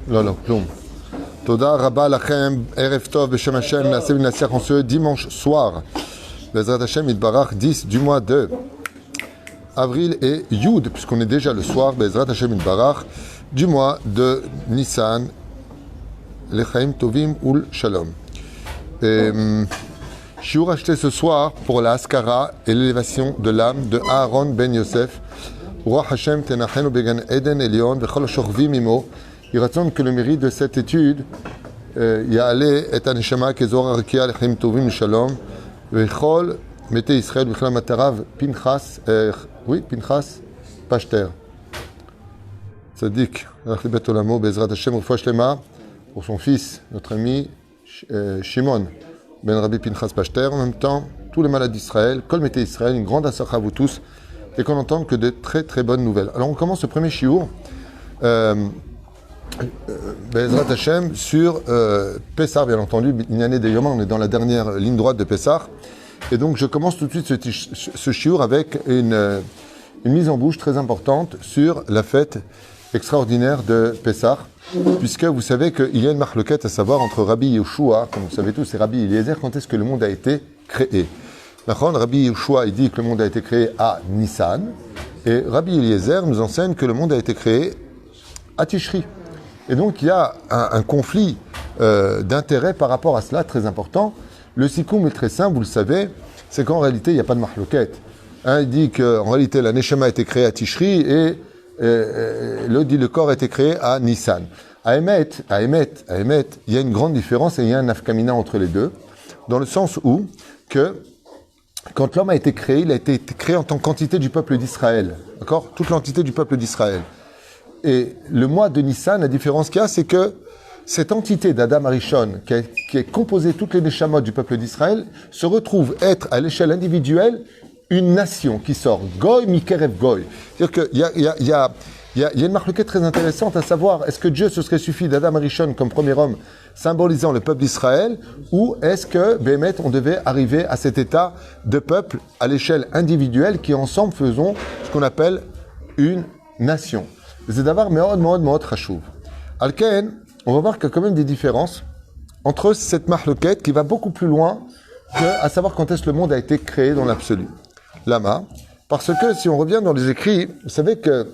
לא, לא, כלום. תודה רבה לכם, ערב טוב בשם השם, נעשה ונצליח en ce dimanche soir. Bezrat Hashem Yitbarach 10 du mois de avril et Yud, puisqu'on est déjà le soir, Bezrat Hashem Yitbarach, du mois de Nissan, Lechaim Tovim Ul Shalom. Shiur acheté ce soir pour la Haskara et l'élévation de l'âme de Aaron ben Yosef. Roi Hashem Tenachenu Began Eden Elion, Vechol Shorvim Imo. Il raconte que le mérite de cette étude, Ya'ale et Aneshama Kezor Arkia Lechaim Tovim Shalom, Vechol Mete Israël, Vechol Matarav Pinchas, Pinchas Pashter. Tzadik, Rachibet Olamo, Bezrat Hashem, Refoua Shlema, pour son fils, notre ami Shimon ben Rabbi Pinchas Pashter. En même temps, tous les malades d'Israël, Kol Mete Israël, une grande assacha à vous tous, et qu'on n'entende que de très très bonnes nouvelles. Alors on commence ce premier shiur, Bezrat Hashem, sur Pessah, bien entendu, une année de Yom, on est dans la dernière ligne droite de Pessah, et donc je commence tout de suite ce shiur avec une mise en bouche très importante sur la fête extraordinaire de Pessah, puisque vous savez qu'il y a une marloquette à savoir entre Rabbi Yehoshua, comme vous savez tous, et Rabbi Eliezer, quand est-ce que le monde a été créé. Rabbi Yehoshua, il dit que le monde a été créé à Nissan, et Rabbi Eliezer nous enseigne que le monde a été créé à Tishri. Et donc il y a un conflit d'intérêt par rapport à cela, très important. Le sikoum est très simple, vous le savez, c'est qu'en réalité, il n'y a pas de marloquette. Un il dit qu'en réalité, la Neshama a été créée à Tishri, et l'autre dit le corps a été créé à Nissan. À Emet, il y a une grande différence et il y a un nafkamina entre les deux, dans le sens où que quand l'homme a été créé, il a été créé en tant qu'entité du peuple d'Israël. D'accord ? Toute l'entité du peuple d'Israël. Et le mois de Nissan, la différence qu'il y a, c'est que cette entité d'Adam Arishon, qui est composée de toutes les neshamot du peuple d'Israël, se retrouve être à l'échelle individuelle une nation qui sort Goy Mikerev Goy. C'est-à-dire qu'il y a une marloquette très intéressante à savoir, est-ce que Dieu se serait suffi d'Adam Arishon comme premier homme, symbolisant le peuple d'Israël, ou est-ce que, Bémet, on devait arriver à cet état de peuple à l'échelle individuelle qui ensemble faisons ce qu'on appelle une nation. C'est d'abord Meod Chachouv. Alken, on va voir qu'il y a quand même des différences entre cette marloquette qui va beaucoup plus loin que à savoir quand est-ce que le monde a été créé dans l'absolu. Lama, parce que si on revient dans les écrits, vous savez que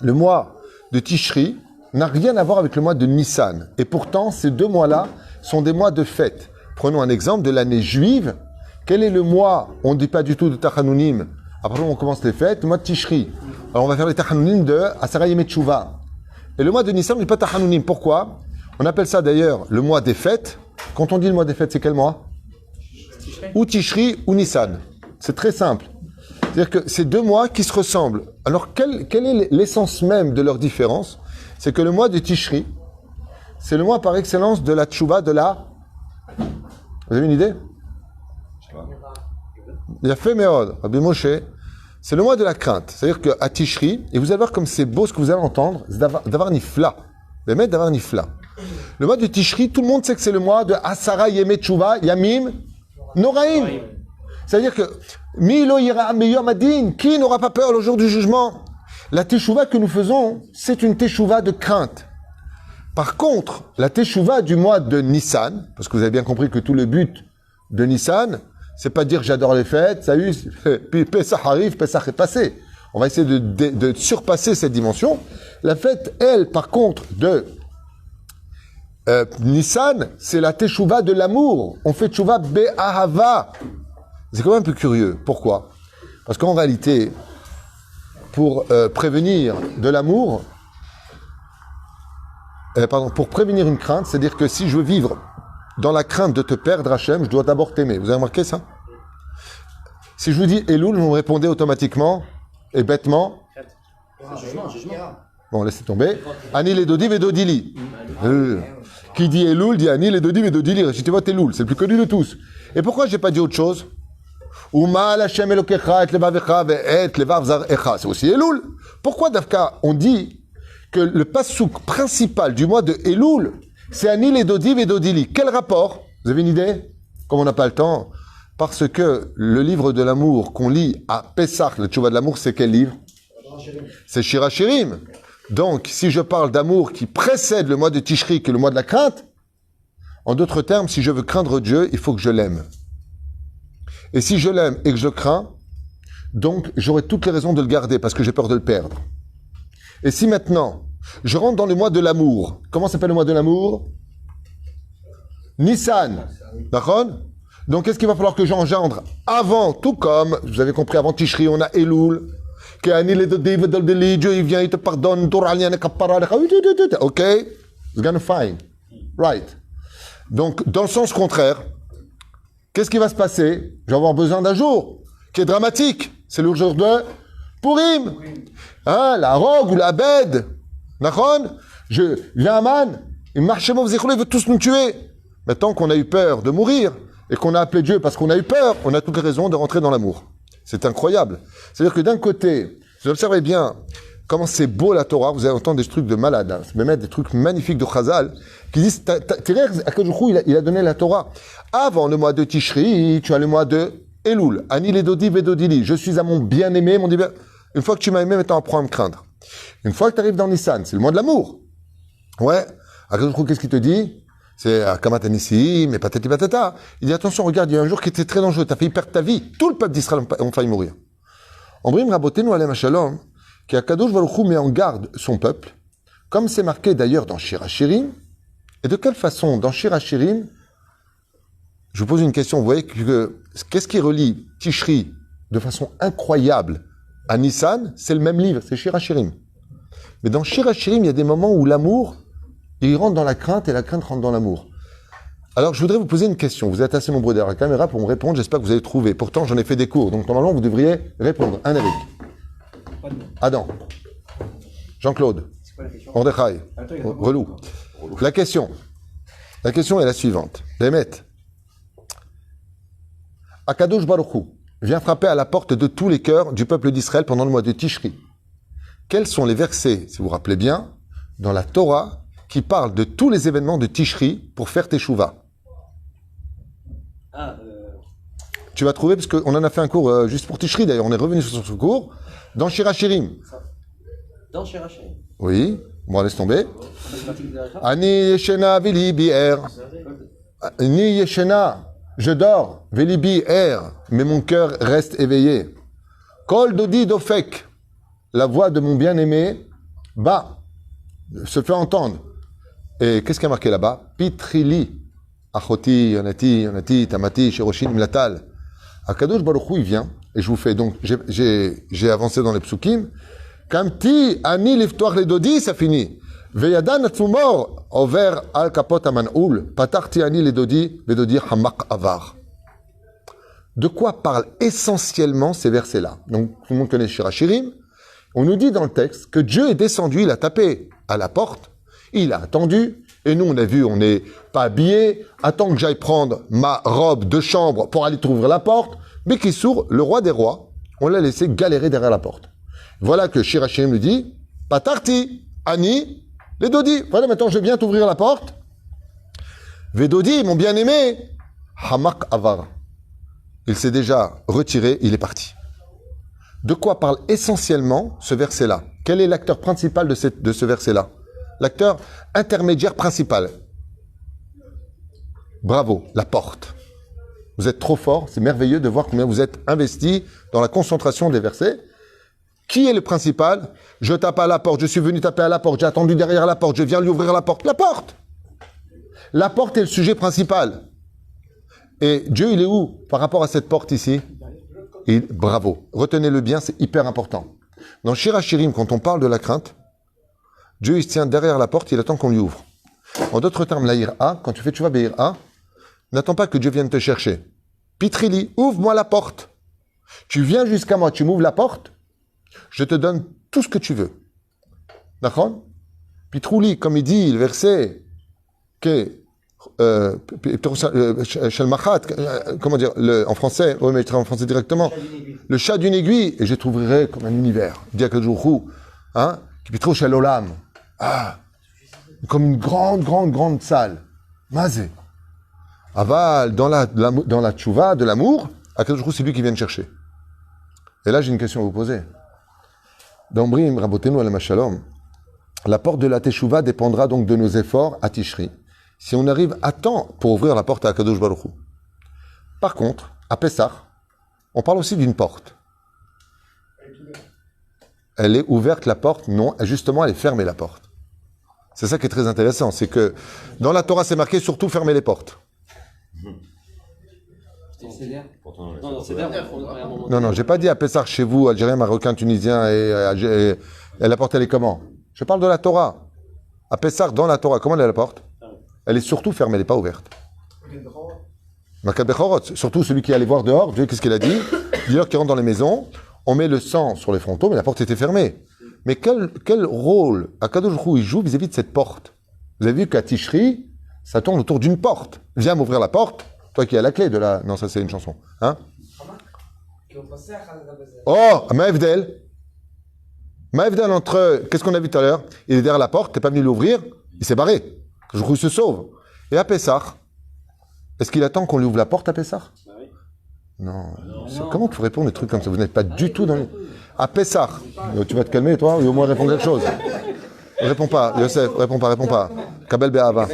le mois de Tishri n'a rien à voir avec le mois de Nissan. Et pourtant, ces deux mois-là sont des mois de fête. Prenons un exemple de l'année juive. Quel est le mois? On ne dit pas du tout de Tachanounim. Après, on commence les fêtes, le mois de Tishri. Alors, on va faire les Tachanounim de Asara Yemei Teshuvah. Et le mois de Nissan, on ne dit pas Tachanounim. Pourquoi? On appelle ça d'ailleurs le mois des fêtes. Quand on dit le mois des fêtes, c'est quel mois? Ou Tishri ou Nissan. C'est très simple. C'est-à-dire que c'est deux mois qui se ressemblent. Alors, quelle est l'essence même de leur différence? C'est que le mois de Tishri, c'est le mois par excellence de la tchouva de la... Vous avez une idée? Il a fait Meod, Rabbi Moshe, c'est le mois de la crainte. C'est-à-dire qu'à Tishri, et vous allez voir comme c'est beau ce que vous allez entendre, c'est d'avoir nifla. D'avoir nifla. Le mois de Tishri, tout le monde sait que c'est le mois de Asara Yemei Teshuvah, Yamim Noraim. C'est-à-dire que Milo ira meyom adin, qui n'aura pas peur le jour du jugement? La teshuva que nous faisons, c'est une teshuva de crainte. Par contre, la teshuva du mois de Nissan, parce que vous avez bien compris que tout le but de Nissan, c'est pas de dire j'adore les fêtes, ça y est, puis Pessah arrive, Pessah est passé. On va essayer de surpasser cette dimension. La fête, elle, par contre, de Nissan, c'est la teshuva de l'amour. On fait teshuva be'ahava. C'est quand même un peu curieux. Pourquoi? Parce qu'en réalité, pour prévenir de l'amour, pour prévenir une crainte, c'est-à-dire que si je veux vivre dans la crainte de te perdre, Hachem, je dois d'abord t'aimer. Vous avez remarqué ça? Si je vous dis Elul, vous me répondez automatiquement et bêtement. Bon, laissez tomber. Ani le dodi vedodili. Qui dit Elul dit Ani le dodi vedodili. Récitez votre Elul, c'est le plus connu de tous. Et pourquoi j'ai pas dit autre chose? C'est aussi Elul. Pourquoi Dafka on dit que le passouk principal du mois de Elul, c'est Ani le dodi vedodili? Quel rapport? Vous avez une idée? Comme on n'a pas le temps. Parce que le livre de l'amour qu'on lit à Pessah, le tchouva de l'amour, c'est quel livre? C'est Shir HaShirim. Donc, si je parle d'amour qui précède le mois de Tishri, qui est le mois de la crainte, en d'autres termes, si je veux craindre Dieu, il faut que je l'aime. Et si je l'aime et que je le crains, donc j'aurai toutes les raisons de le garder parce que j'ai peur de le perdre. Et si maintenant, je rentre dans le mois de l'amour, comment s'appelle le mois de l'amour? Nissan. D'accord? Donc, qu'est-ce qu'il va falloir que j'engendre avant, tout comme, vous avez compris, avant Tishri, on a Elul, Dieu, il vient, il te pardonne, ok? It's gonna fine. Right. Donc, dans le sens contraire, qu'est-ce qui va se passer? Je vais avoir besoin d'un jour qui est dramatique. C'est le jour de Purim. Hein, la rogue ou la bed. D'accord? Viens à Man, il marche chez moi, il veut tous nous tuer. Maintenant qu'on a eu peur de mourir et qu'on a appelé Dieu parce qu'on a eu peur, on a toutes les raisons de rentrer dans l'amour. C'est incroyable. C'est-à-dire que d'un côté, vous observez bien comment c'est beau la Torah, vous allez entendre des trucs de malade, hein, même des trucs magnifiques de Chazal, qui disent, il a donné la Torah. Avant le mois de Tishri, tu as le mois de Elul, Ani Ledodi Vedodili, je suis à mon bien-aimé, mon bien. Une fois que tu m'as aimé, maintenant apprends à me craindre. Une fois que tu arrives dans Nissan, c'est le mois de l'amour. Ouais, qu'est-ce qu'il te dit? C'est Kamatanissi, mais patati patata. Il dit attention, regarde, il y a un jour qui était très dangereux, tu as failli perdre ta vie. Tout le peuple d'Israël a failli mourir. Ombrim Rabotenu Alem Shalom, qui a Kadosh Baruch Hu met en garde son peuple, comme c'est marqué d'ailleurs dans Shir HaShirim. Et de quelle façon, dans Shir HaShirim, je vous pose une question, vous voyez qu'est-ce qui relie Tishri de façon incroyable à Nissan? C'est le même livre, c'est Shir HaShirim. Mais dans Shir HaShirim, il y a des moments où l'amour, il rentre dans la crainte et la crainte rentre dans l'amour. Alors, je voudrais vous poser une question. Vous êtes assez nombreux derrière la caméra pour me répondre. J'espère que vous allez trouver. Pourtant, j'en ai fait des cours. Donc, normalement, vous devriez répondre. Un Eric. Adam. Jean-Claude. Mordechai. Relou. La question est la suivante. Bémet. Akadosh Baruch Hu vient frapper à la porte de tous les cœurs du peuple d'Israël pendant le mois de Tishri. Quels sont les versets, si vous vous rappelez bien, dans la Torah qui parlent de tous les événements de Tishri pour faire Teshuvah? Tu vas trouver, parce qu'on en a fait un cours juste pour Tishri, d'ailleurs, on est revenu sur ce cours, dans Shir HaShirim. Dans Shir HaShirim. Oui, bon, laisse tomber. Ani Yeshena Veli Bi'er. Ani Yeshena, je dors, Veli Bi'er, mais mon cœur reste éveillé. Kol Dodi Dofek, la voix de mon bien-aimé, se fait entendre. Et qu'est-ce qui a marqué là-bas? Pitrili. Achoti, Yonati, Tamati, Shiroshin, Mlatal. Akadosh Baruch Hu, il vient, et je vous fais donc, j'ai avancé dans les psukim. Kamti, Ani, Liftoach, les Dodi, ça finit. Veyadan, Atzumor, Over, Al Kapot, Aman'ul, Patarti, Ani, les Dodi, Vedodi, Hamak, Avar. De quoi parlent essentiellement ces versets-là? Donc, tout le monde connaît Shir HaShirim. On nous dit dans le texte que Dieu est descendu, il a tapé à la porte, il a attendu, et nous on a vu, on n'est pas habillés, attends que j'aille prendre ma robe de chambre pour aller t'ouvrir la porte, mais qui s'ouvre, le roi des rois, on l'a laissé galérer derrière la porte. Voilà que Shir HaShirim lui dit, Patarti, Ani, les Dodi, voilà maintenant je viens t'ouvrir la porte. Vedodi, mon bien-aimé, Hamak Avar. Il s'est déjà retiré, il est parti. De quoi parle essentiellement ce verset-là? Quel est l'acteur principal de ce verset-là? L'acteur intermédiaire principal. Bravo, la porte. Vous êtes trop fort, c'est merveilleux de voir combien vous êtes investi dans la concentration des versets. Qui est le principal? Je tape à la porte, je suis venu taper à la porte, j'ai attendu derrière la porte, je viens lui ouvrir la porte. La porte! La porte est le sujet principal. Et Dieu, il est où par rapport à cette porte ici? Bravo. Retenez-le bien, c'est hyper important. Dans Shir HaShirim, quand on parle de la crainte, Dieu, il se tient derrière la porte, il attend qu'on lui ouvre. En d'autres termes, la ira, quand tu fais tu vas be'ira, n'attends pas que Dieu vienne te chercher. Pitrili, ouvre-moi la porte. Tu viens jusqu'à moi, tu m'ouvres la porte, je te donne tout ce que tu veux. D'accord? Pitrouli, comme il dit, le verset, comment dire, en français, oui, mais je travaille en français directement. Le chat d'une aiguille, et je trouverai comme un univers. Diakadjourou, hein, qui pitro shel olam. Ah, comme une grande salle. Mazé. Aval, dans la tchouva de l'amour, Akadjourou, c'est lui qui vient te chercher. Et là, j'ai une question à vous poser. Dans Brim, Rabotenu Alem Shalom, La porte de la Teshuvah dépendra donc de nos efforts à Tishri. Si on arrive à temps pour ouvrir la porte à Akadosh Baruch Hu. Par contre, à Pessah, on parle aussi d'une porte. Elle est ouverte, la porte? Non, justement, elle est fermée, la porte. C'est ça qui est très intéressant, c'est que dans la Torah, c'est marqué surtout fermer les portes. Non, j'ai pas dit à Pessah chez vous, Algériens, Marocains, Tunisiens, et la porte, elle est comment? Je parle de la Torah. À Pessah, dans la Torah, comment elle est la porte? Elle est surtout fermée, elle n'est pas ouverte. Makat Bechorot, surtout celui qui est allé voir dehors, vous voyez qu'est-ce qu'il a dit? D'ailleurs, qui rentre dans les maisons, on met le sang sur les frontaux, mais la porte était fermée. Mais quel rôle Akadosh Baruch Hu il joue vis-à-vis de cette porte? Vous avez vu qu'à Tishri, ça tourne autour d'une porte. Viens m'ouvrir la porte, toi qui as la clé de la... Non, ça c'est une chanson. Hein? Oh, Maëvdel. Maëvdel entre... Qu'est-ce qu'on a vu tout à l'heure? Il est derrière la porte, t'es pas venu l'ouvrir, il s'est barré. Akadosh Baruch Hu se sauve. Et à Pessah, est-ce qu'il attend qu'on lui ouvre la porte à Pessah? Oui. Non. Comment tu réponds des trucs comme ça? Vous n'êtes pas du tout dans les... À Pessah. Tu vas te calmer, toi, ou au moins répondre quelque chose. Réponds pas, Yosef, réponds pas. Kabel Be'ava.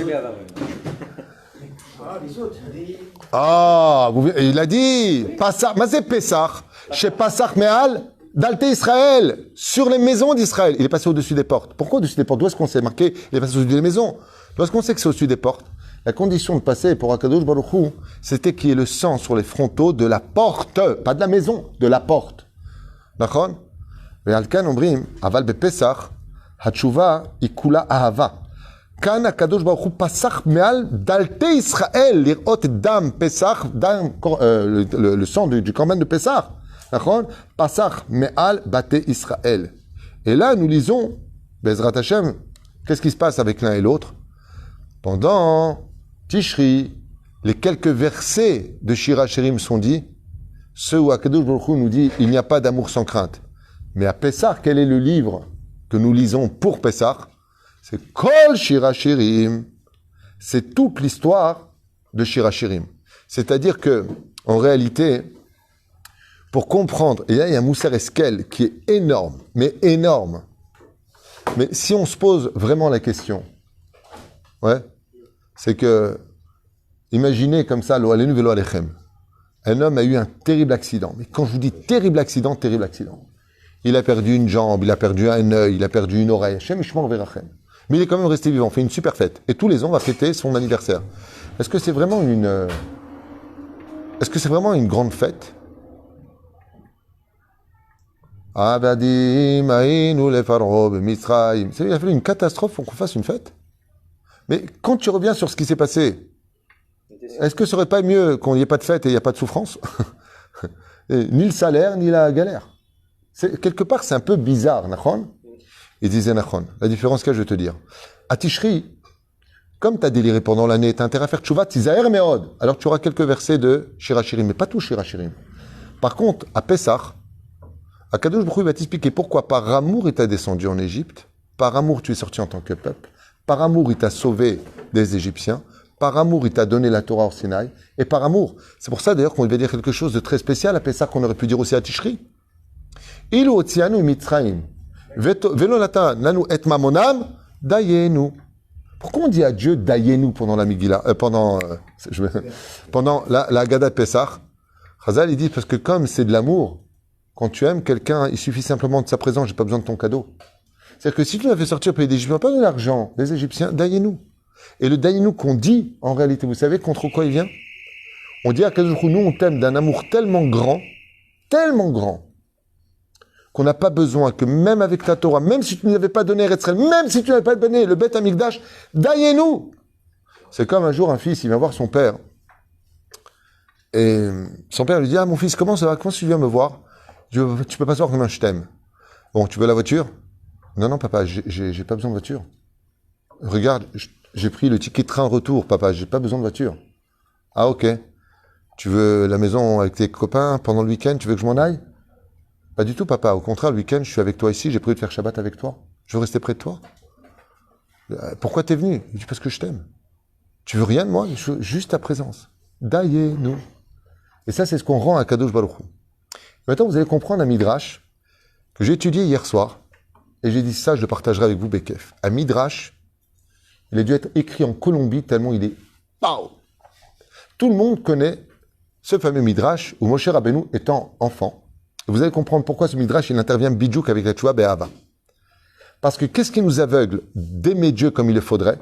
Ah, il a dit, Pessah, mais c'est Pessah, chez Pessah Me'al, d'Alté Israël, sur les maisons d'Israël. Il est passé au-dessus des portes. Pourquoi au-dessus des portes? D'où est-ce qu'on s'est marqué? Il est passé au-dessus des maisons. D'où est-ce qu'on sait que c'est au-dessus des portes? La condition de passer pour Akadosh Baruch Hu, c'était qu'il y ait le sang sur les frontaux de la porte, pas de la maison, de la porte. D'accord? ועל כן אומרים, אבל בפסח, התשובה היא כולה אהבה. כאן הקדוש ברוך הוא פסח מעל דלתי ישראל לראות דם פסח, le sang du corban de Pessah, נכון? פסח מעל בתי ישראל. Et là, nous lisons, Bezrat Hashem, qu'est-ce qui se passe avec l'un et l'autre? Pendant Tishri, les quelques versets de Shir HaShirim sont dits, ceux où Akadosh Baruch Hu nous dit il n'y a pas d'amour sans crainte. Mais à Pessah, quel est le livre que nous lisons pour Pessah? C'est Kol Shir HaShirim. C'est toute l'histoire de Shir HaShirim. C'est-à-dire que, en réalité, pour comprendre, et là il y a Mousser Eskel qui est énorme, mais énorme. Mais si on se pose vraiment la question, ouais, c'est que, imaginez comme ça, lo alenu velo alechem. Un homme a eu un terrible accident. Mais quand je vous dis terrible accident, il a perdu une jambe, il a perdu un œil, il a perdu une oreille. Hashem Yishmor Verachem. Mais il est quand même resté vivant, on fait une super fête. Et tous les ans, on va fêter son anniversaire. Est-ce que c'est vraiment une grande fête? Abadim, Aïnou, les Pharaons, Mitzrayim. Il a fallu une catastrophe pour qu'on fasse une fête. Mais quand tu reviens sur ce qui s'est passé, est-ce que ce serait pas mieux qu'on n'y ait pas de fête et il n'y a pas de souffrance? Ni le salaire, ni la galère. Quelque part, c'est un peu bizarre, Nachon. Il disait Nachon. La différence que je vais te dire. À Tishri, comme tu as déliré pendant l'année, tu as intérêt à faire tchouva, tizaher meod. Alors tu auras quelques versets de Shir HaShirim, mais pas tout Shir HaShirim. Par contre, à Pessah, Akadosh Baruch Hu va t'expliquer pourquoi par amour il t'a descendu en Égypte, par amour tu es sorti en tant que peuple, par amour il t'a sauvé des Égyptiens, par amour il t'a donné la Torah au Sinaï, et par amour. C'est pour ça d'ailleurs qu'on devait dire quelque chose de très spécial à Pessah qu'on aurait pu dire aussi à Tishri. Ilu otzianu mitzrayim, velo natan lanu et mamonam, dayenu. Pourquoi on dit à Dieu dayenu pendant la Megillah, pendant la Haggadah de Pessah? Chazal il dit parce que comme c'est de l'amour, quand tu aimes quelqu'un, il suffit simplement de sa présence, j'ai pas besoin de ton cadeau. C'est-à-dire que si tu l'as fait sortir pays d'Égypte, pas de l'argent des Égyptiens, dayenu. Et le dayenu qu'on dit, en réalité, vous savez contre quoi il vient? On dit à Kadosh, nous on t'aime d'un amour tellement grand, qu'on n'a pas besoin que même avec ta Torah, même si tu ne l'avais pas donné Eretz Israël, même si tu n'avais pas donné le Beth Amikdash, dayenu. C'est comme un jour un fils, il vient voir son père. Et son père lui dit, ah mon fils, comment ça va? Comment tu viens me voir? Tu peux pas savoir combien je t'aime. Bon, tu veux la voiture? Non, papa, j'ai pas besoin de voiture. Regarde, j'ai pris le ticket de train retour, papa, j'ai pas besoin de voiture. Ah, ok. Tu veux la maison avec tes copains pendant le week-end? Tu veux que je m'en aille? Pas du tout, papa. Au contraire, le week-end, je suis avec toi ici, j'ai prévu de faire Shabbat avec toi. Je veux rester près de toi. Pourquoi t'es venu? Il dit, parce que je t'aime. Tu veux rien de moi? Je veux juste ta présence. Dayenu. Et ça, c'est ce qu'on rend à Kadosh Baruch Hu. Maintenant, vous allez comprendre un midrash que j'ai étudié hier soir et j'ai dit ça, je le partagerai avec vous, Bekef. Un Midrash, il a dû être écrit en Colombie tellement il est... Pow. Tout le monde connaît ce fameux Midrash où Moshe Rabbeinu étant enfant. Et vous allez comprendre pourquoi ce Midrash, il intervient bidjouk avec la Tchouva Be'ava. Parce que qu'est-ce qui nous aveugle d'aimer Dieu comme il le faudrait?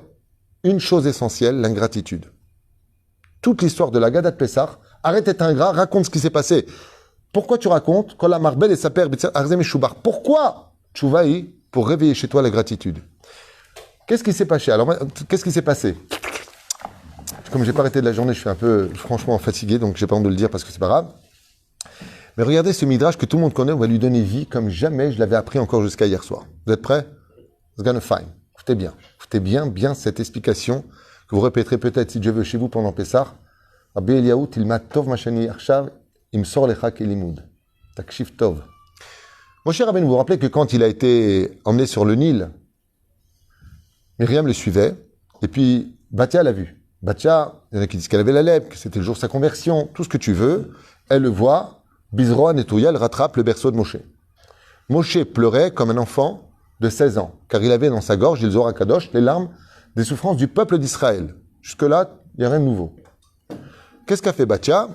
Une chose essentielle, l'ingratitude. Toute l'histoire de la Gada de Pessah, arrête d'être ingrat, raconte ce qui s'est passé. Pourquoi tu racontes Kol Marbel et sa père Arzem et Choubar. Pourquoi Tchouvaï? Pour réveiller chez toi la gratitude. Qu'est-ce qui s'est passé? Alors, qu'est-ce qui s'est passé? Comme j'ai pas arrêté de la journée, je suis un peu franchement fatigué, donc j'ai pas honte de le dire parce que c'est pas grave. Mais regardez ce midrash que tout le monde connaît, on va lui donner vie comme jamais je l'avais appris encore jusqu'à hier soir. Vous êtes prêts? It's gonna fine. Écoutez bien cette explication que vous répéterez peut-être si Dieu veut chez vous pendant Pessah. Rabbi Eliyahu tilmat tov mashani arshav imsor lecha kelimud. Takshiv tov. Moshe Rabbeinu, vous vous rappelez que quand il a été emmené sur le Nil, Myriam le suivait, et puis Batia l'a vu. Batia, il y en a qui disent qu'elle avait la lèpre, que c'était le jour de sa conversion, tout ce que tu veux. Elle le voit, Bizroa Netouya, elle rattrape le berceau de Moshe. Moshe pleurait comme un enfant de 16 ans, car il avait dans sa gorge, il Zohar Kadosh, les larmes des souffrances du peuple d'Israël. Jusque-là, il n'y a rien de nouveau. Qu'est-ce qu'a fait Batia?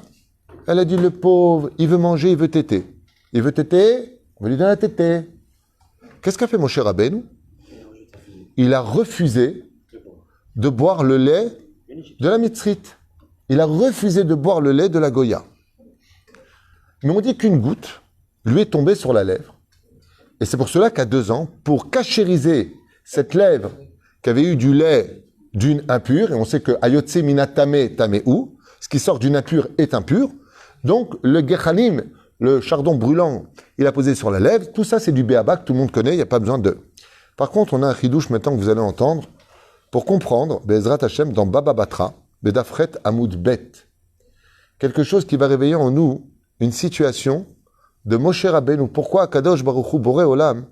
Elle a dit, le pauvre, il veut manger, il veut téter. Il veut téter, on va lui donner la tétée. Qu'est-ce qu'a fait Moshe Rabbeinu? Il a refusé de boire le lait de la Mitzrite. Il a refusé de boire le lait de la Goya. Mais on dit qu'une goutte lui est tombée sur la lèvre. Et c'est pour cela qu'à 2 ans, pour cachériser cette lèvre qui avait eu du lait d'une impure, et on sait que Ayotse minatame tameu, ce qui sort d'une impure est impur, donc le gechalim, le chardon brûlant, il a posé sur la lèvre, tout ça c'est du béaba que tout le monde connaît, il n'y a pas besoin de... Par contre, on a un chidouche maintenant que vous allez entendre, pour comprendre, Be'ezrat Hashem, dans Baba Batra, Bedafret Amoud Bet, quelque chose qui va réveiller en nous une situation de Moshe Rabbeinu. Pourquoi Kadosh Baruch Hu Boré Olam,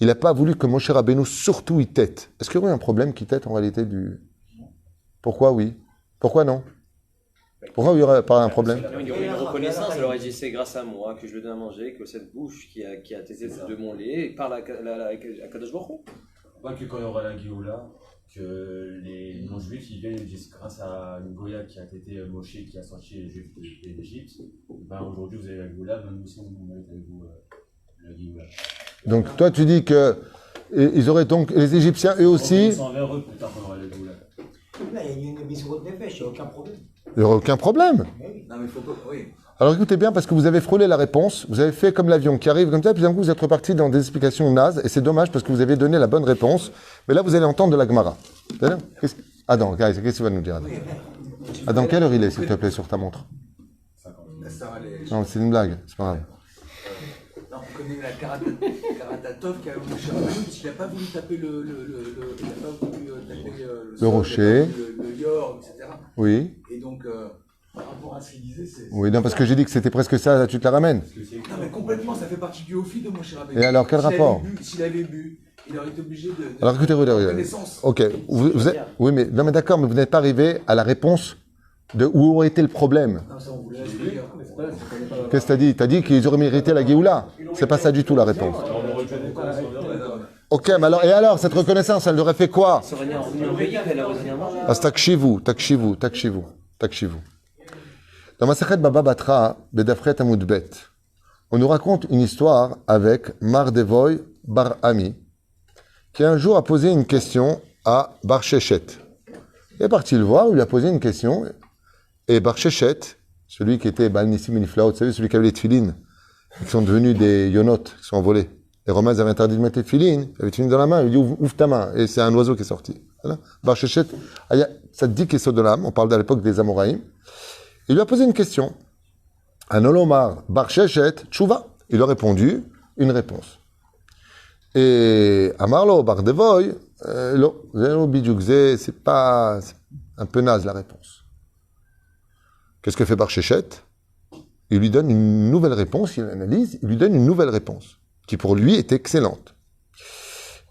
il n'a pas voulu que Moshe Rabbeinu surtout y tête? Est-ce qu'il y aurait un problème qui tête en réalité du... Pourquoi oui? Pourquoi non? Pourquoi il n'y aurait pas un problème? Il y aurait une reconnaissance, elle aurait dit c'est grâce à moi que je lui donne à manger, que cette bouche qui a taisé de mon lait parle à Kadosh Baruch Hu. Pas que quand il y aura la Géoula, que les non-juifs ils viennent et disent grâce à une Goya qui a été Moshe qui a sorti les juifs d'Égypte, ben aujourd'hui vous avez la Géoula, même nous aussi on va être avec vous la Géoula. Donc toi tu dis que ils auraient donc les Égyptiens eux aussi. Ils sont envers eux plus tard qu'on aura la Géoula. Là, il y a une mise de pêche, il n'y a aucun problème. Il n'y aura aucun problème. Non, mais il faut pas. Oui. Alors écoutez bien, parce que vous avez frôlé la réponse, vous avez fait comme l'avion qui arrive comme ça, puis d'un coup vous êtes reparti dans des explications nazes, et c'est dommage parce que vous avez donné la bonne réponse, mais là vous allez entendre de la Gemara. Adam, qu'est-ce que tu vas nous dire, Adam? Adam, quelle heure il est, s'il te plaît, sur ta montre? Non, c'est une blague, c'est pas grave. Non, on connaît la Karatatov qui a Moshe Rabbeinu, puisqu'il n'a pas voulu taper le rocher, le yor, etc. Oui. Et donc, par rapport à ce qu'il disait, c'est... Oui, non, parce que j'ai dit que c'était presque ça, là, tu te la ramènes. Non, mais complètement, ça fait partie du offi de Moshe Rabbeinu. Et alors, quel rapport? S'il avait bu, il aurait été obligé de alors écoutez, reconnaissance. Ok, vous êtes... Oui, mais, non, mais d'accord, mais vous n'êtes pas arrivé à la réponse de où aurait été le problème. Non, ça, on voulait expliquer. Qu'est-ce que t'as dit? T'as dit qu'ils auraient mérité la Géoula. C'est pas ça du tout la réponse. Ok, mais alors, et alors, cette reconnaissance, elle aurait fait quoi? Ça aurait revenu au pays, elle aurait rien mangé. Ah, takshivu. Dans Masechet Baba Batra, Bedafret Amud Bet, on nous raconte une histoire avec Mardevoy Bar Ami, qui un jour a posé une question à Bar Shechet. Il est parti le voir, il lui a posé une question, et Bar Shechet, celui qui était Baal Nissim Niflaot, vous savez, celui qui avait les tefilines, qui sont devenus des yonot, qui sont envolés. Les Romains avaient interdit de mettre les tefilines, il avait une dans la main, il lui dit ouvre ta main, et c'est un oiseau qui est sorti. Voilà. Bar Shechet, ça dit qu'il est Sodolam, on parle de l'époque des Amoraïm. Il lui a posé une question. Anolomar Bar Shechet Tchouva. Il a répondu une réponse. Et Amarlo Bar Devoy, c'est pas, c'est un peu naze la réponse. Qu'est-ce que fait Bar Shechet? Il lui donne une nouvelle réponse, il analyse, il lui donne une nouvelle réponse, qui pour lui est excellente.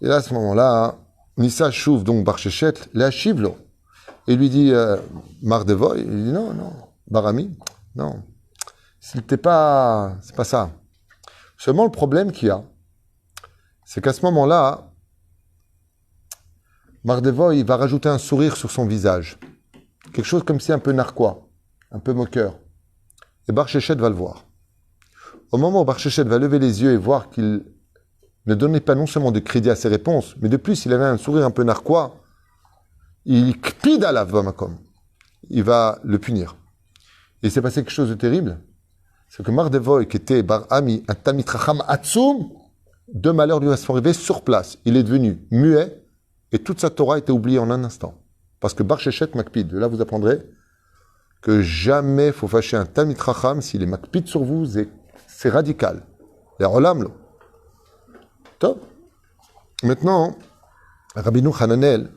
Et là, à ce moment-là, Nissa Chouv, donc Bar Shechet, la Chivlo. Et lui dit, Mardevoy, il dit non, Barami, non. C'est pas ça. Seulement le problème qu'il y a, c'est qu'à ce moment-là, Mardevoy va rajouter un sourire sur son visage. Quelque chose comme si un peu narquois, un peu moqueur. Et Bar Sheshet va le voir. Au moment où Bar Sheshet va lever les yeux et voir qu'il ne donnait pas non seulement de crédit à ses réponses, mais de plus, il avait un sourire un peu narquois, il kpid alav bamakom. Il va le punir. Et il s'est passé quelque chose de terrible. C'est que Mardevoy, qui était Bar Ami, un Talmid Chacham Atsoum, deux malheurs lui sont arrivés sur place. Il est devenu muet et toute sa Torah était oubliée en un instant. Parce que Bar Sheshet Makpid, là vous apprendrez que jamais il faut fâcher un Talmid Chacham s'il est Makpid sur vous, c'est radical. Les Rolam, là. Top. Maintenant, Rabbeinu Hananel,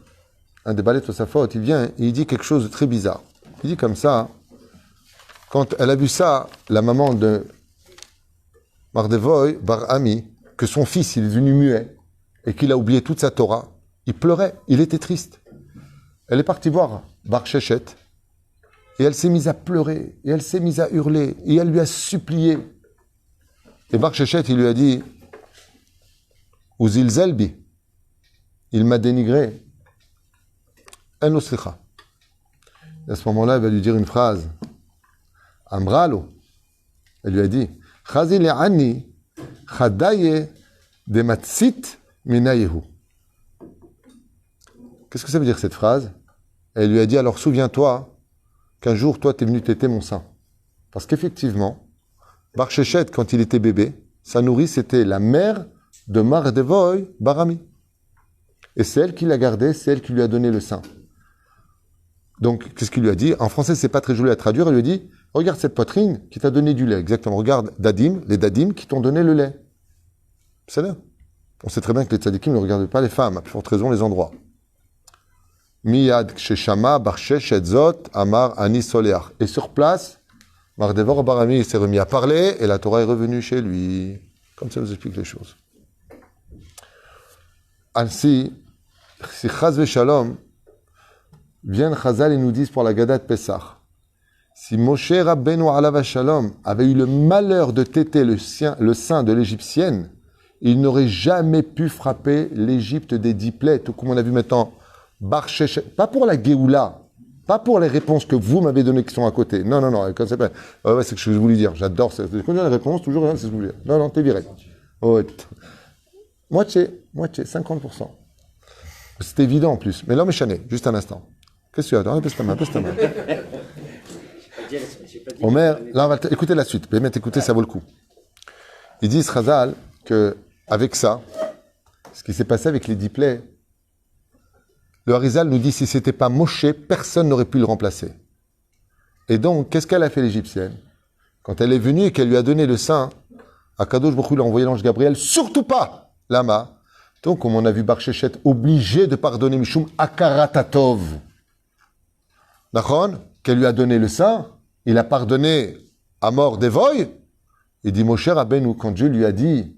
un des balais de sa faute, il vient et il dit quelque chose de très bizarre. Il dit comme ça, quand elle a vu ça, la maman de Mardevoy, Bar Ami, que son fils il est devenu muet et qu'il a oublié toute sa Torah, il pleurait, il était triste. Elle est partie voir Bar Sheshet et elle s'est mise à pleurer et elle s'est mise à hurler et elle lui a supplié. Et Bar Sheshet, il lui a dit Uzil Zelbi, il m'a dénigré. En lo slicha. Et à ce moment-là, il va lui dire une phrase. Amralo. Elle lui a dit Chazi le'ani chadaye de matsit minayehu. Qu'est-ce que ça veut dire cette phrase? Elle lui a dit alors souviens-toi qu'un jour toi t'es venu téter mon sein. Parce qu'effectivement, Bar Sheshet, quand il était bébé, sa nourrice c'était la mère de Mardevoy Bar Ami. Et c'est elle qui l'a gardé, c'est elle qui lui a donné le sein. Donc, qu'est-ce qu'il lui a dit? En français, c'est pas très joli à traduire. Il lui a dit, regarde cette poitrine qui t'a donné du lait. Exactement. Regarde Dadim, les Dadim qui t'ont donné le lait. C'est là. On sait très bien que les tzadikim ne regardent pas les femmes, à plus forte raison les endroits. Miyad Ksheshama Barshesh Edzot Amar Ani Soleach. Et sur place, Mardevor Barami s'est remis à parler et la Torah est revenue chez lui. Comme ça nous explique les choses. Ainsi, si Chaz Shalom, viennent Chazal et nous disent pour la Gada de Pessah, si Moshe Rabbeinu Alav Shalom avait eu le malheur de téter le sein de l'Égyptienne, il n'aurait jamais pu frapper l'Égypte des 10 plaies, tout comme on a vu maintenant, Bar Sheshet, pas pour la Géoula, pas pour les réponses que vous m'avez données qui sont à côté. Non, quand c'est pas. Ouais, c'est ce que je voulais dire. J'adore ça. Quand j'ai les réponses, toujours, c'est ce que je voulais dire. Non, t'es viré. Ouais. Moitié, 50%. C'est évident en plus. Mais l'homme est chané, juste un instant. Qu'est-ce que tu as? Pèse ta main. Omer, là, on va écouter la suite. Mais écoutez, ça vaut le coup. Ils disent, Chazal, qu'avec ça, ce qui s'est passé avec les 10 plaies, le Harizal nous dit, si ce n'était pas Moshe, personne n'aurait pu le remplacer. Et donc, qu'est-ce qu'elle a fait l'Égyptienne? Quand elle est venue et qu'elle lui a donné le sein, Akadosh Baruch Hu lui a envoyé l'ange Gabriel, surtout pas Lama. Donc, comme on a vu Bar Sheshet, obligé de pardonner Mishum Akaratatov. Nachon, qu'elle lui a donné le sein, il a pardonné à mort Devoy. Il dit, Moshe Rabbeinu, quand Dieu lui a dit,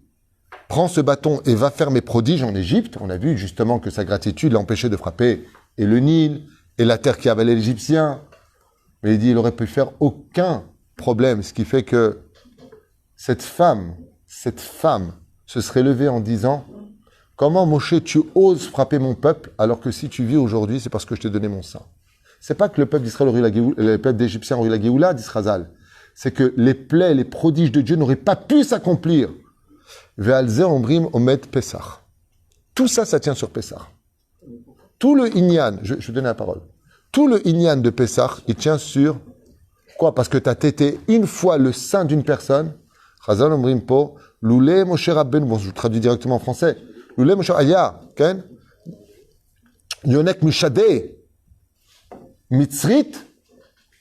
prends ce bâton et va faire mes prodiges en Égypte, on a vu justement que sa gratitude l'empêchait de frapper et le Nil, et la terre qui avalait l'Égyptien. Mais il dit, il aurait pu faire aucun problème, ce qui fait que cette femme se serait levée en disant, comment Moshe, tu oses frapper mon peuple, alors que si tu vis aujourd'hui, c'est parce que je t'ai donné mon sein. C'est pas que le peuple d'Israël aurait eu la Géoula, le peuple d'Égyptien aurait eu la Géoula d'Israël. C'est que les plaies, les prodiges de Dieu n'auraient pas pu s'accomplir. Ve'alze ombrim omed Pesach. Tout ça, ça tient sur Pesach. Tout le Inyan, je vais donner la parole. Tout le Inyan de Pesach, il tient sur quoi? Parce que tu as tété une fois le sein d'une personne. Chazal ombrim po, loulé Moshe Rabbeinu. Bon, je traduis directement en français. Loulé Moshe Aya, ken? Yonek Mishadeh. Mitzrit,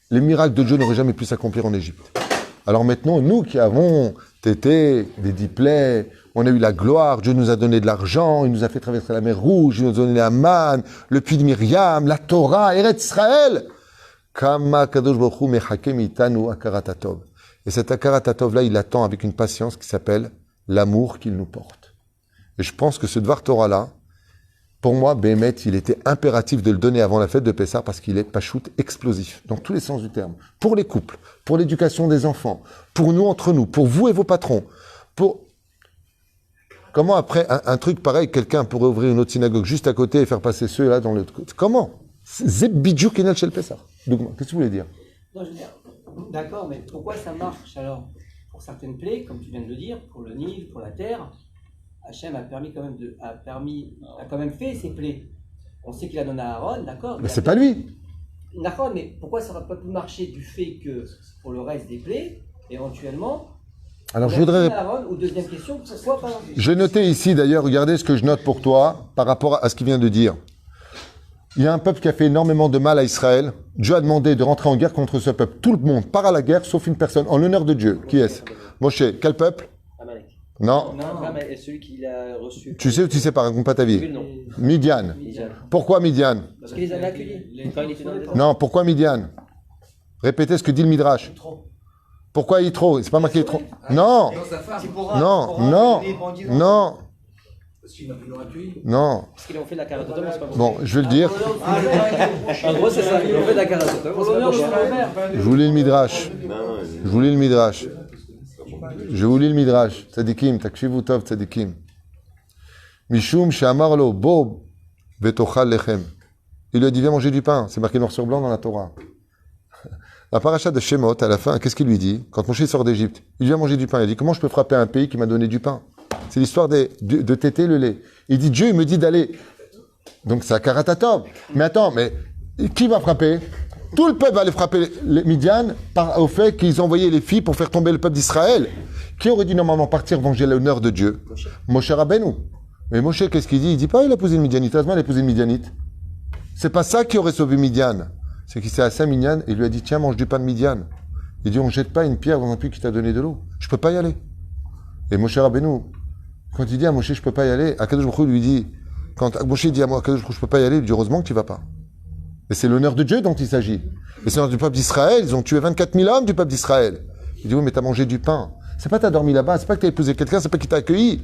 les miracles de Dieu n'auraient jamais pu s'accomplir en Égypte. Alors maintenant, nous qui avons tété des 10 plaies, on a eu la gloire, Dieu nous a donné de l'argent, il nous a fait traverser la mer Rouge, il nous a donné la manne, le puits de Myriam, la Torah, Eretz Israël. Kama kadosh baruch hu mechakem itanu akaratatov. Et cet akaratatov là, il attend avec une patience qui s'appelle l'amour qu'il nous porte. Et je pense que ce Dvar Torah là, pour moi, Béhémet, il était impératif de le donner avant la fête de Pessah parce qu'il est pachout explosif, dans tous les sens du terme. Pour les couples, pour l'éducation des enfants, pour nous entre nous, pour vous et vos patrons, pour... Comment après un truc pareil, quelqu'un pourrait ouvrir une autre synagogue juste à côté et faire passer ceux-là dans l'autre côté? Comment? Zeb bidjou kinel shel Pessah. Qu'est-ce que tu voulais dire? Non, je veux dire, d'accord, mais pourquoi ça marche alors? Pour certaines plaies, comme tu viens de le dire, pour le Nil, pour la terre, Hachem a permis quand même a quand même fait ses plaies. On sait qu'il a donné à Aaron, d'accord. Mais c'est pas lui. D'accord, mais pourquoi ça n'aurait pas pu marcher du fait que pour le reste des plaies, éventuellement. Alors je voudrais. Aaron, ou deuxième question, pourquoi pas? J'ai noté ici d'ailleurs, regardez ce que je note pour toi par rapport à ce qu'il vient de dire. Il y a un peuple qui a fait énormément de mal à Israël. Dieu a demandé de rentrer en guerre contre ce peuple. Tout le monde part à la guerre, sauf une personne, en l'honneur de Dieu. Qui est-ce? Moshe. Quel peuple? Amalek. Non. Non, Amalek, celui qui l'a reçu. Tu sais ou tu sais pas, raconte pas ta vie. Non. Midian. Midian. Pourquoi Midian? Parce qu'il les avait accueillis. Quand il était dans le désert. Non, pourquoi Midian? Répétez ce que dit le Midrash. Pourquoi Yitro? C'est pas marqué Yitro. Non. Non, sa femme. Non. Parce qu'il m'a plus accueilli. Non. Parce qu'ils ont fait de la carotte c'est pas Bon, je vais le dire. En gros, c'est ça. Ils ont fait de la carotte c'est pas Je vous lis le Midrash. Je vous lis le Midrash. Je vous lis le Midrash. Tzadikim, takshivu tov tzadikim. Mishum she'amar lo bo vetochal lechem. Il lui a dit viens manger du pain. C'est marqué noir sur blanc dans la Torah. La paracha de Shemot, à la fin, qu'est-ce qu'il lui dit? Quand Moshe sort d'Égypte, il vient manger du pain. Il dit comment je peux frapper un pays qui m'a donné du pain? C'est l'histoire de téter le lait. Il dit Dieu, il me dit d'aller. Donc c'est à Karatatov. Mais attends, mais qui va frapper? Tout le peuple va aller frapper les Midian au fait qu'ils ont envoyé les filles pour faire tomber le peuple d'Israël. Qui aurait dû normalement partir venger l'honneur de Dieu? Moshe Rabbeinu. Mais Moshe, qu'est-ce qu'il dit? Il dit pas il a posé une Midianite. Heureusement, il a posé une Midianite. C'est pas ça qui aurait sauvé Midian. C'est qu'il s'est assis à Midian et il lui a dit tiens, mange du pain de Midian. Il dit on jette pas une pierre dans un puits qui t'a donné de l'eau. Je peux pas y aller. Et Moshe Rabbeinu, quand il dit à Moshe je peux pas y aller, Akadosh Baruch Hu lui dit, quand Moshe dit à moi Akadosh Baruch Hu je peux pas y aller, il dit heureusement que tu vas pas. Et c'est l'honneur de Dieu dont il s'agit. Et c'est l'honneur du peuple d'Israël. Ils ont tué 24 000 hommes du peuple d'Israël. Il dit oui mais t'as mangé du pain. C'est pas t'as dormi là-bas, c'est pas que t'as épousé quelqu'un, c'est pas qu'il t'a accueilli.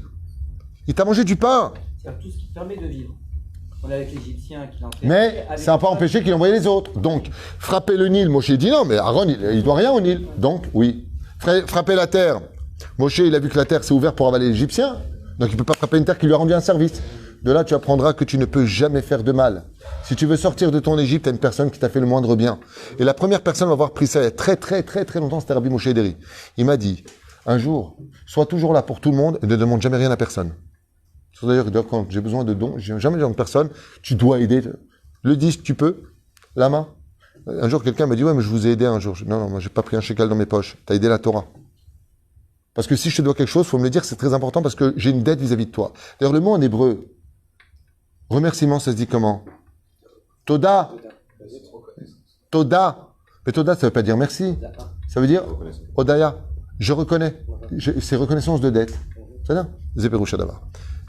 Il t'a mangé du pain. C'est tout ce qui permet de vivre. On est avec l'Égyptien qui l'a fait. Mais ça n'a pas empêché qu'il envoyait les autres. Donc, frapper le Nil, Moshe dit non, mais Aaron, il doit rien au Nil. Donc, oui. Frapper la terre. Moshe, il a vu que la terre s'est ouverte pour avaler l'Égyptien. Donc, il ne peut pas frapper une terre qui lui a rendu un service. De là, tu apprendras que tu ne peux jamais faire de mal. Si tu veux sortir de ton Égypte, tu as une personne qui t'a fait le moindre bien. Et la première personne à avoir pris ça il y a très longtemps, c'était Rabbi Moshe Ederi. Il m'a dit, un jour, sois toujours là pour tout le monde et ne demande jamais rien à personne. D'ailleurs, quand j'ai besoin de dons, j'ai jamais besoin de personne, tu dois aider. Le disque, tu peux. La main. Un jour, quelqu'un m'a dit, ouais, mais je vous ai aidé un jour. Non, moi, j'ai pas pris un shekel dans mes poches. T'as aidé la Torah. Parce que si je te dois quelque chose, faut me le dire, c'est très important parce que j'ai une dette vis-à-vis de toi. D'ailleurs, le mot en hébreu, remerciement, ça se dit comment? Toda. Toda. Mais Toda, ça veut pas dire merci. Ça veut dire Odaya. Je reconnais. C'est reconnaissance de dette. C'est ça? Zéperoucha d'abord.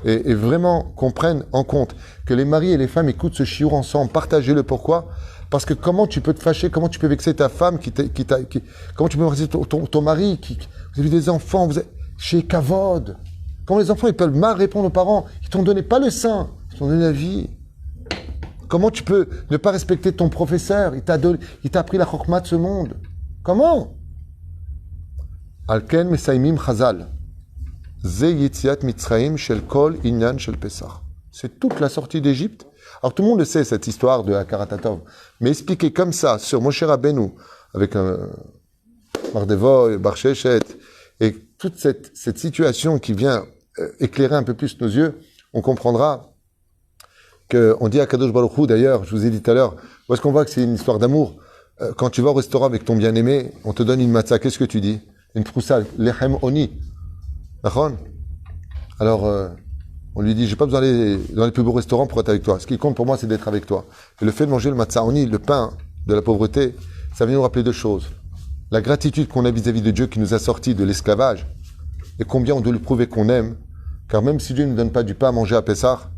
Et vraiment qu'on prenne en compte que les maris et les femmes écoutent ce chiour ensemble, partagez le pourquoi. Parce que comment tu peux te fâcher, comment tu peux vexer ta femme, comment tu peux vexer ton mari, vous avez des enfants, vous êtes chez Kavod. Comment les enfants ils peuvent mal répondre aux parents, ils t'ont donné pas le sein, ils t'ont donné la vie. Comment tu peux ne pas respecter ton professeur, il t'a appris la chokma de ce monde. Comment? Alken mesaimim chazal. C'est toute la sortie d'Égypte. Alors tout le monde le sait, cette histoire de Karatatov. Mais expliquer comme ça, sur Moshe Rabbeinu, avec un Mardevoy, Barcheshet, et toute cette situation qui vient éclairer un peu plus nos yeux, on comprendra qu'on dit à Kadosh Baruch Hu, d'ailleurs, je vous ai dit tout à l'heure, où est-ce qu'on voit que c'est une histoire d'amour? Quand tu vas au restaurant avec ton bien-aimé, on te donne une matzah, qu'est-ce que tu dis? Une proussa, lechem oni. Alors, on lui dit, j'ai pas besoin d'aller dans les plus beaux restaurants pour être avec toi. Ce qui compte pour moi, c'est d'être avec toi. Et le fait de manger le matzaoni, le pain de la pauvreté, ça vient nous rappeler deux choses. La gratitude qu'on a vis-à-vis de Dieu qui nous a sortis de l'esclavage, et combien on doit lui prouver qu'on aime, car même si Dieu ne nous donne pas du pain à manger à Pessah,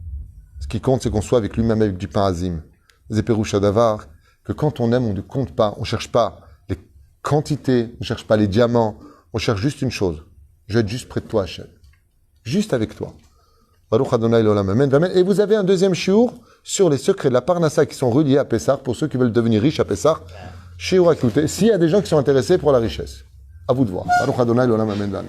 ce qui compte, c'est qu'on soit avec lui-même avec du pain azim. Zéperoucha davar, que quand on aime, on ne compte pas, on cherche pas les quantités, on cherche pas les diamants, on cherche juste une chose. Je vais être juste près de toi, Hachem. Juste avec toi. Baruch Adonai l'olam. Amen. Et vous avez un deuxième shiur sur les secrets de la Parnassa qui sont reliés à Pessah, pour ceux qui veulent devenir riches à Pessah. Shiur à écouter. S'il y a des gens qui sont intéressés pour la richesse. À vous de voir. Baruch Adonai l'olam. Amen.